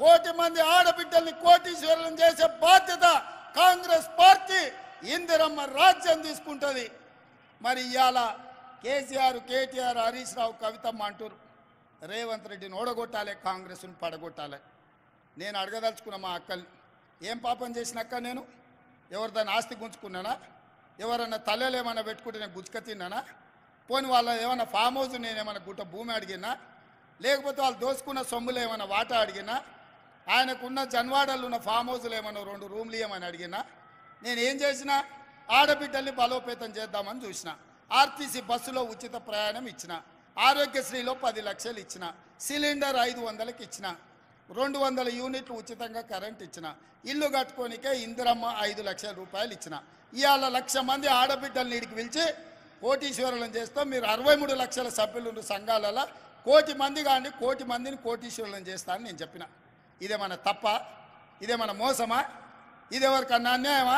కోటి మంది ఆడబిడ్డల్ని కోటీశ్వరులను చేసే బాధ్యత కాంగ్రెస్ పార్టీ ఇందిరమ్మ రాజ్యం తీసుకుంటుంది. మరి ఇవాళ కేసీఆర్, కేటీఆర్, హరీష్ రావు, కవితమ్మ అంటారు రేవంత్ రెడ్డిని ఓడగొట్టాలి, కాంగ్రెస్ను పడగొట్టాలి. నేను అడగదలుచుకున్న మా అక్కల్ని, ఏం పాపం చేసినాక నేను ఎవరిదాన్ని ఆస్తి గుంజుకున్నానా? ఎవరన్నా తల్లలు ఏమన్నా పెట్టుకుంటే నేను గుజ్జుక తిన్నానా? పోని వాళ్ళ ఏమన్నా ఫామ్ హౌస్ నేనేమన్నా గుట్ట భూమి అడిగినా? లేకపోతే వాళ్ళు దోసుకున్న సొమ్ములు ఏమన్నా వాటా అడిగినా? ఆయనకున్న జన్వాడలు ఉన్న ఫామ్ హౌస్లు ఏమన్నా 2 రూమ్లు ఏమని అడిగినా? నేనేం చేసినా? ఆడబిడ్డల్ని బలోపేతం చేద్దామని చూసిన. ఆర్టీసీ బస్సులో ఉచిత ప్రయాణం ఇచ్చిన, ఆరోగ్యశ్రీలో 10 లక్షలు ఇచ్చిన, సిలిండర్ 500కి ఇచ్చిన, 200 యూనిట్లు ఉచితంగా కరెంట్ ఇచ్చిన, ఇల్లు కట్టుకోనికే ఇందిరమ్మ 5 లక్షల రూపాయలు ఇచ్చిన. ఇవాళ 1,00,000 మంది ఆడబిడ్డల్ని ఇడికి పిలిచి కోటీశ్వరులను చేస్తాం, మీరు 63 లక్షల సభ్యులు సంఘాలలో 1 కోటి మంది కానీ 1 కోటి మందిని కోటీశ్వరులను చేస్తా అని నేను చెప్పిన. ఇదేమన్నా తప్ప? ఇదేమన్నా మోసమా? ఇదెవరికన్నా అన్యాయమా?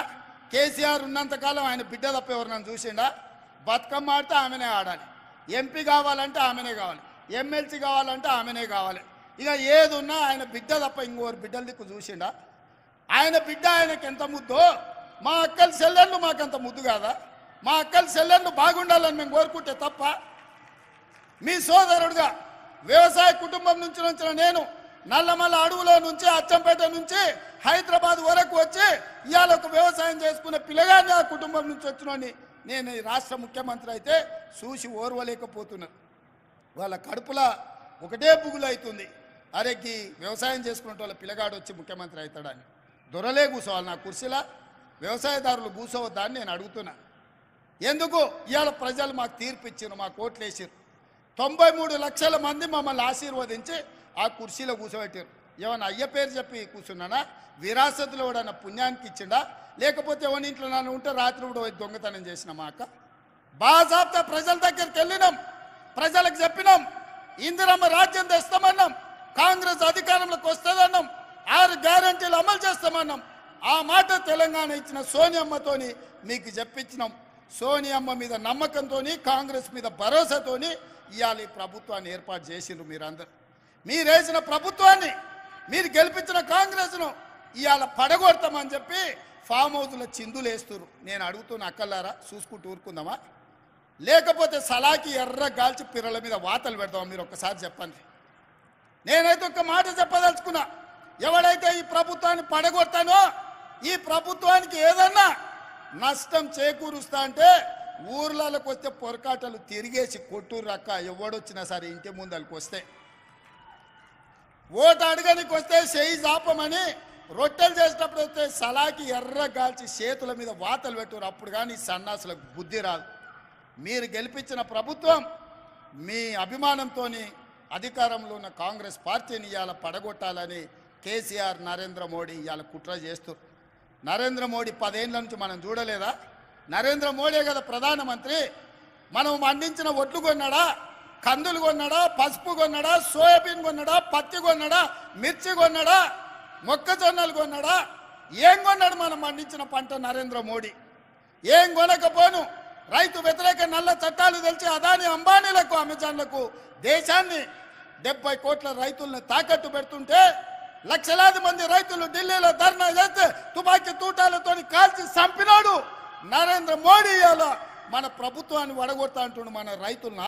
కేసీఆర్ ఉన్నంతకాలం ఆయన బిడ్డ తప్ప ఎవరినన్ను చూసిండా? బతుకమ్మ ఆడితే ఆమెనే ఆడాలి, ఎంపీ కావాలంటే ఆమెనే కావాలి, ఎమ్మెల్సీ కావాలంటే ఆమెనే కావాలి. ఇక ఏది ఉన్నా ఆయన బిడ్డ తప్ప ఇంకోరు బిడ్డల దిక్కు చూసిండా? ఆయన బిడ్డ ఆయనకి ఎంత ముద్దో, మా అక్కల చెల్లెళ్ళు మాకంత ముద్దు కాదా? మా అక్కల చెల్లెళ్ళు బాగుండాలని మేము కోరుకుంటే తప్ప? మీ సోదరుడుగా వ్యవసాయ కుటుంబం నుంచి వచ్చిన నేను నల్లమల్ల అడవులో నుంచి అచ్చంపేట నుంచి హైదరాబాద్ వరకు వచ్చి ఇవాళ ఒక వ్యవసాయం చేసుకునే పిల్లగాన్ని ఆ కుటుంబం నుంచి వచ్చినోని నేను ఈ రాష్ట్ర ముఖ్యమంత్రి అయితే చూసి ఓర్వలేకపోతున్నాను. వాళ్ళ కడుపులో ఒకటే బుగులు అవుతుంది, అరెక్కి వ్యవసాయం చేసుకునే వాళ్ళ పిల్లగాడు వచ్చి ముఖ్యమంత్రి అవుతాడని. దొరలే కూర్చోవాలి నా కుర్చీలా, వ్యవసాయదారులు కూర్చోవద్దా అని నేను అడుగుతున్నా. ఎందుకు ఇవాళ ప్రజలు మాకు తీర్పు ఇచ్చారు, మాకు ఓట్లు వేసారు. 93 లక్షల మంది మమ్మల్ని ఆశీర్వదించి ఆ కుర్చీలో కూర్చోబెట్టారు. ఏమన్నా అయ్య పేరు చెప్పి కూర్చున్నానా? విరాసతులు ఎవడన్నా పుణ్యానికి ఇచ్చిండా? లేకపోతే ఎవరి ఇంట్లో నన్ను ఉంటే రాత్రి కూడా దొంగతనం చేసిన మా అక్క? బాజాబ్తా ప్రజల దగ్గరికి వెళ్ళినాం, ప్రజలకు చెప్పినాం, ఇందిరమ్మ రాజ్యం తెస్తామన్నాం, కాంగ్రెస్ అధికారంలోకి వస్తుందన్నాం, 6 గ్యారంటీలు అమలు చేస్తామన్నాం. ఆ మాట తెలంగాణ ఇచ్చిన సోనియమ్మతోని మీకు చెప్పించినాం. సోనియమ్మ మీద నమ్మకంతో, కాంగ్రెస్ మీద భరోసాతోని ఇవాళ ఈ ప్రభుత్వాన్ని ఏర్పాటు చేసిండ్రు. మీరందరూ మీరేసిన ప్రభుత్వాన్ని, మీరు గెలిపించిన కాంగ్రెస్ను ఇవాళ పడగొడతామని చెప్పి ఫామ్ హౌస్లో చిందులు వేస్తున్నారు. నేను అడుగుతున్న అక్కలారా, చూసుకుంటూ ఊరుకుందామా? లేకపోతే సలాకి ఎర్ర గాల్చి పిర్రల మీద వాతలు పెడతామా? మీరు ఒక్కసారి చెప్పండి. నేనైతే ఒక మాట చెప్పదలుచుకున్నా, ఎవడైతే ఈ ప్రభుత్వాన్ని పడగొడతానో, ఈ ప్రభుత్వానికి ఏదన్నా నష్టం చేకూరుస్తా అంటే ఊర్లలోకి వస్తే పొరకాటలు తిరిగేసి కొట్టూరు రక్క. ఎవడొచ్చినా సరే ఇంటి ముందరికి వస్తే, ఓటు అడగనికి వస్తే చేయి జాపమని రొట్టెలు చేసేటప్పుడు వస్తే సలాకి ఎర్ర గాల్చి చేతుల మీద వాతలు పెట్టురు. అప్పుడు కానీ సన్నాసులకు బుద్ధి రాదు. మీరు గెలిపించిన ప్రభుత్వం మీ అభిమానంతో అధికారంలో ఉన్న కాంగ్రెస్ పార్టీని ఇవాళ పడగొట్టాలని కేసీఆర్, నరేంద్ర మోడీ ఇవాళ కుట్ర చేస్తారు. నరేంద్ర మోడీ 10 ఏళ్ళ నుంచి మనం చూడలేదా? నరేంద్ర మోడీ కదా ప్రధానమంత్రి. మనం పండించిన ఒడ్లు కొన్నాడా? కందులు కొన్నాడా? పసుపు కొన్నాడా? సోయాబీన్ కొన్నాడా? పత్తి కొన్నాడా? మిర్చి కొన్నాడా? మొక్కజొన్నలు కొన్నాడా? ఏం కొన్నాడు మనం పండించిన పంట నరేంద్ర మోడీ? ఏం కొనకపోను రైతు వ్యతిరేక నల్ల చట్టాలు తెలిసి అదాని, అంబానీలకు, అమెజాన్లకు దేశాన్ని 70 కోట్ల రైతులను తాకట్టు పెడుతుంటే లక్షలాది మంది రైతులు ఢిల్లీలో ధర్నా చేస్తే తుపాకీ తూటాలతో కాల్చి చంపినాడు నరేంద్ర మోడీ. ఇవాళ మన ప్రభుత్వాన్ని వడగొడతా అంటుండు మన రైతులను